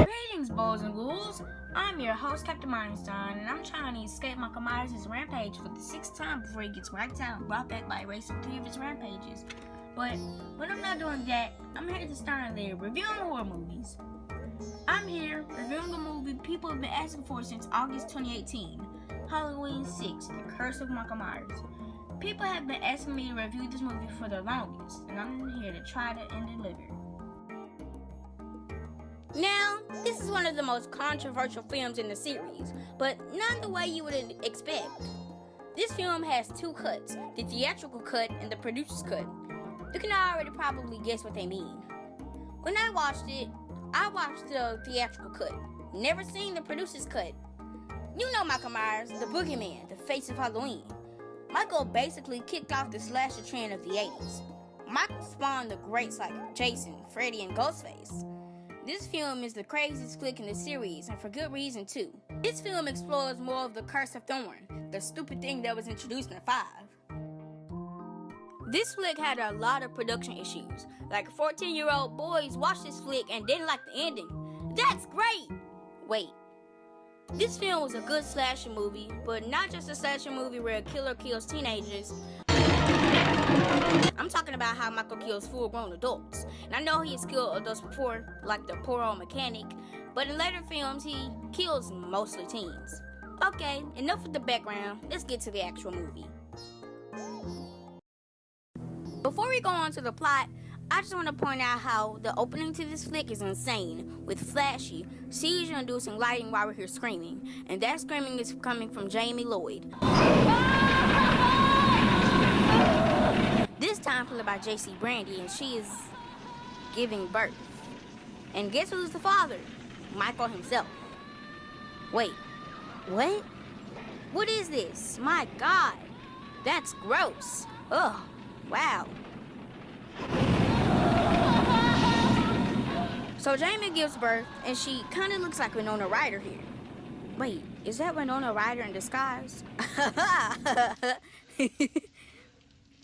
Greetings, boys and ghouls. I'm your host, Captain Myenstein, and I'm trying to escape Michael Myers' rampage for the sixth time before he gets wiped out and brought back by erasing 3 of his rampages. But when I'm not doing that, I'm here to start there reviewing horror movies. I'm here reviewing a movie people have been asking for since August 2018, Halloween 6, The Curse of Michael Myers. People have been asking me to review this movie for the longest, and I'm here to try to and deliver. Now, this is one of the most controversial films in the series, but not the way you would expect. This film has 2 cuts, the theatrical cut and the producer's cut. You can already probably guess what they mean. When I watched it, I watched the theatrical cut. Never seen the producer's cut. You know Michael Myers, the boogeyman, the face of Halloween. Michael basically kicked off the slasher trend of the 80s. Michael spawned the greats like Jason, Freddy, and Ghostface. This film is the craziest flick in the series, and for good reason too. This film explores more of the Curse of Thorn, the stupid thing that was introduced in 5. This flick had a lot of production issues. Like 14-year-old boys watched this flick and didn't like the ending. That's great! Wait. This film was a good slasher movie, but not just a slasher movie where a killer kills teenagers. I'm talking about how Michael kills full-grown adults. And I know he has killed adults before, like the poor old mechanic, but in later films he kills mostly teens. Okay, enough with the background, let's get to the actual movie. Before we go on to the plot, I just want to point out how the opening to this flick is insane, with flashy, seizure-inducing lighting while we're here screaming, and that screaming is coming from Jamie Lloyd. This time played by J.C. Brandy, and she is giving birth. And guess who's the father? Michael himself. Wait, what? What is this? My God, that's gross. Ugh, wow. So Jamie gives birth, and she kind of looks like Winona Ryder here. Wait, is that Winona Ryder in disguise?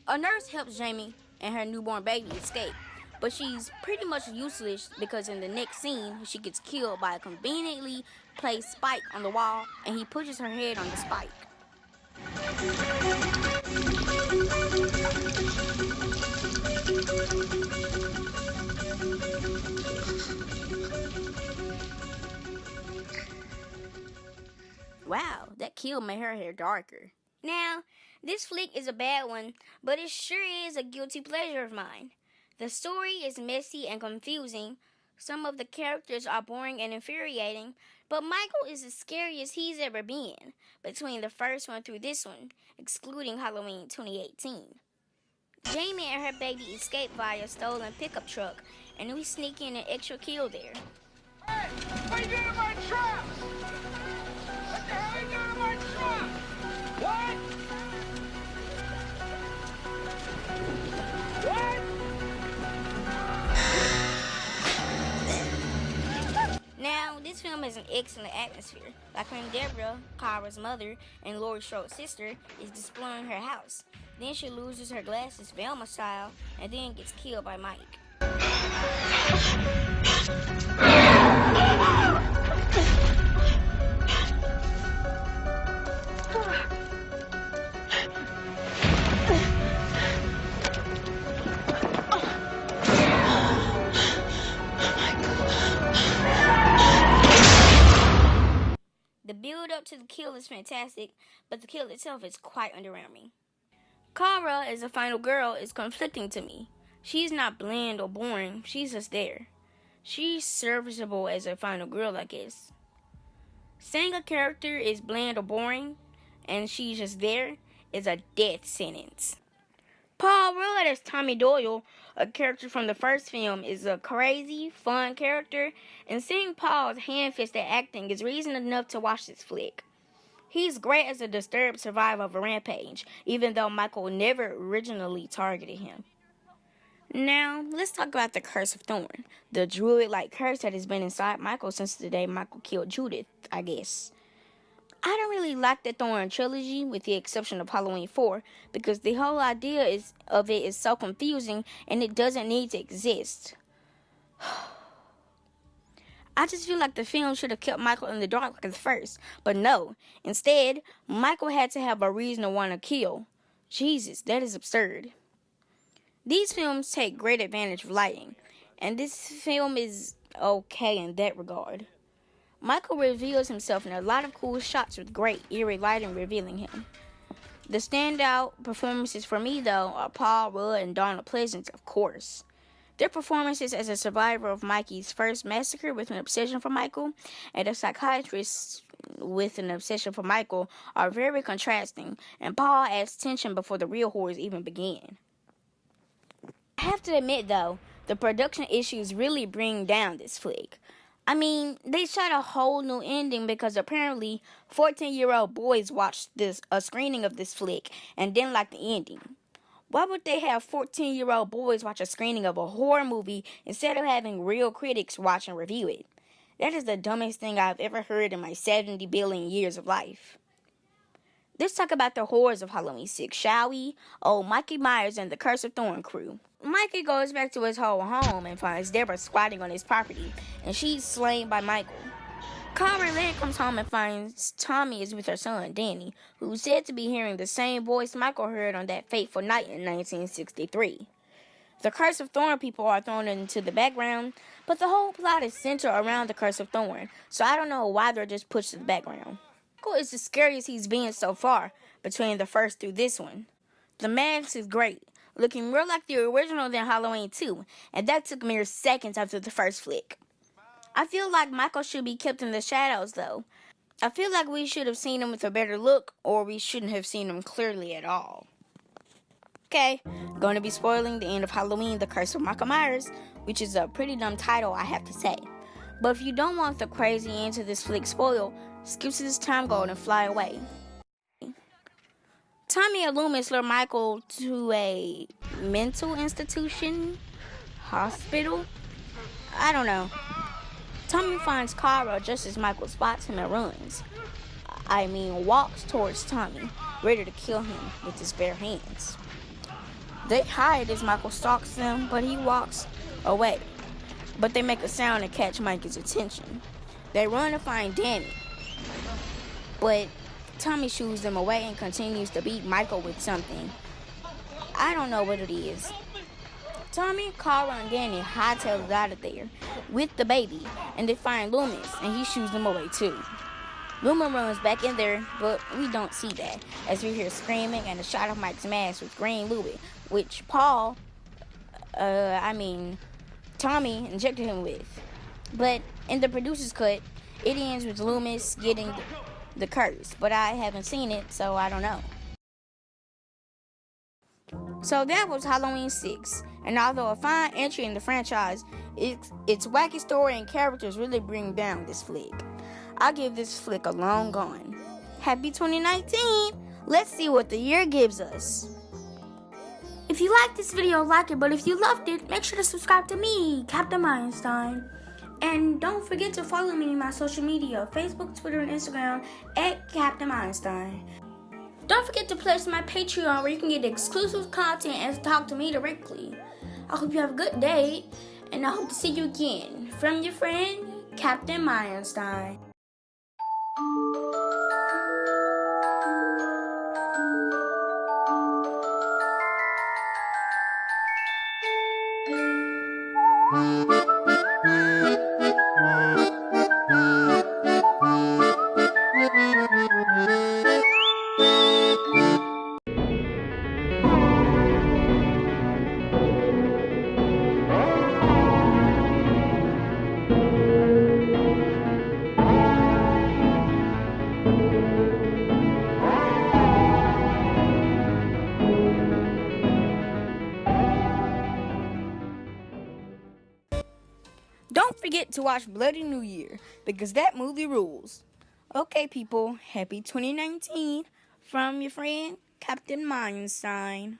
A nurse helps Jamie and her newborn baby escape, but she's pretty much useless because in the next scene, she gets killed by a conveniently placed spike on the wall, and he pushes her head on the spike. Wow, that kill made her hair darker. Now, this flick is a bad one, but it sure is a guilty pleasure of mine. The story is messy and confusing. Some of the characters are boring and infuriating, but Michael is as scary as he's ever been, between the first one through this one, excluding Halloween 2018. Jamie and her baby escape via a stolen pickup truck, and we sneak in an extra kill there. Hey, what are you doing in my truck? What the hell are you doing in my truck? What? What? Now, this film has an excellent atmosphere, like when Deborah, Kara's mother, and Laurie Strode's sister, is exploring her house. Then she loses her glasses, Velma style, and then gets killed by Mike. The build up to the kill is fantastic, but the kill itself is quite underwhelming. Kara as a final girl is conflicting to me. She's not bland or boring, she's just there. She's serviceable as a final girl, I guess. Saying a character is bland or boring, and she's just there, is a death sentence. Paul Rudd as Tommy Doyle, a character from the first film, is a crazy, fun character, and seeing Paul's hand-fisted acting is reason enough to watch this flick. He's great as a disturbed survivor of a rampage, even though Michael never originally targeted him. Now, let's talk about the Curse of Thorn, the druid-like curse that has been inside Michael since the day Michael killed Judith, I guess. I don't really like the Thorn trilogy, with the exception of Halloween 4, because the whole idea of it is so confusing and it doesn't need to exist. I just feel like the film should have kept Michael in the dark like the first, but no. Instead, Michael had to have a reason to want to kill. Jesus, that is absurd. These films take great advantage of lighting, and this film is okay in that regard. Michael reveals himself in a lot of cool shots with great eerie lighting revealing him. The standout performances for me, though, are Paul Rudd and Donald Pleasence, of course. Their performances as a survivor of Mikey's first massacre with an obsession for Michael, and a psychiatrist with an obsession for Michael, are very contrasting, and Paul adds tension before the real horrors even begin. I have to admit, though, the production issues really bring down this flick. I mean, they shot a whole new ending because apparently 14-year-old boys watched a screening of this flick and didn't like the ending. Why would they have 14-year-old boys watch a screening of a horror movie instead of having real critics watch and review it? That is the dumbest thing I've ever heard in my 70 billion years of life. Let's talk about the horrors of Halloween 6, shall we? Old Mikey Myers and the Curse of Thorn crew. Mikey goes back to his whole home and finds Deborah squatting on his property, and she's slain by Michael. Carmen then comes home and finds Tommy is with her son, Danny, who's said to be hearing the same voice Michael heard on that fateful night in 1963. The Curse of Thorn people are thrown into the background, but the whole plot is centered around the Curse of Thorn, so I don't know why they're just pushed to the background. Michael is the scariest he's been so far, between the first through this one. The mask is great, looking real like the original than Halloween 2, and that took mere seconds after the first flick. I feel like Michael should be kept in the shadows, though. I feel like we should have seen him with a better look, or we shouldn't have seen him clearly at all. Okay, going to be spoiling the end of Halloween, The Curse of Michael Myers, which is a pretty dumb title, I have to say. But if you don't want the crazy end to this flick spoiled, skip to this time code and fly away. Tommy and Loomis lure Michael to a mental institution? Hospital? I don't know. Tommy finds Cara just as Michael spots him and runs. Walks towards Tommy, ready to kill him with his bare hands. They hide as Michael stalks them, but he walks away. But they make a sound to catch Mikey's attention. They run to find Danny, but Tommy shoos them away and continues to beat Michael with something. I don't know what it is. Tommy, Cara, and Danny hightail it out of there with the baby, and they find Loomis, and he shoos them away too. Loomis runs back in there, but we don't see that, as we hear screaming and a shot of Mike's mask with green fluid, which Tommy injected him with. But in the producer's cut, it ends with Loomis getting the curse, but I haven't seen it, so I don't know. So that was Halloween 6, and although a fine entry in the franchise, its wacky story and characters really bring down this flick. I'll give this flick a long gone. Happy 2019! Let's see what the year gives us. If you liked this video, like it, but if you loved it, make sure to subscribe to me, Captain Myenstein. And don't forget to follow me on my social media, Facebook, Twitter, and Instagram, at Captain Myenstein. Don't forget to pledge to my Patreon where you can get exclusive content and talk to me directly. I hope you have a good day, and I hope to see you again. From your friend, Captain Myenstein. to watch Bloody New Year because that movie rules. Okay, people, happy 2019 from your friend, Captain Myenstein.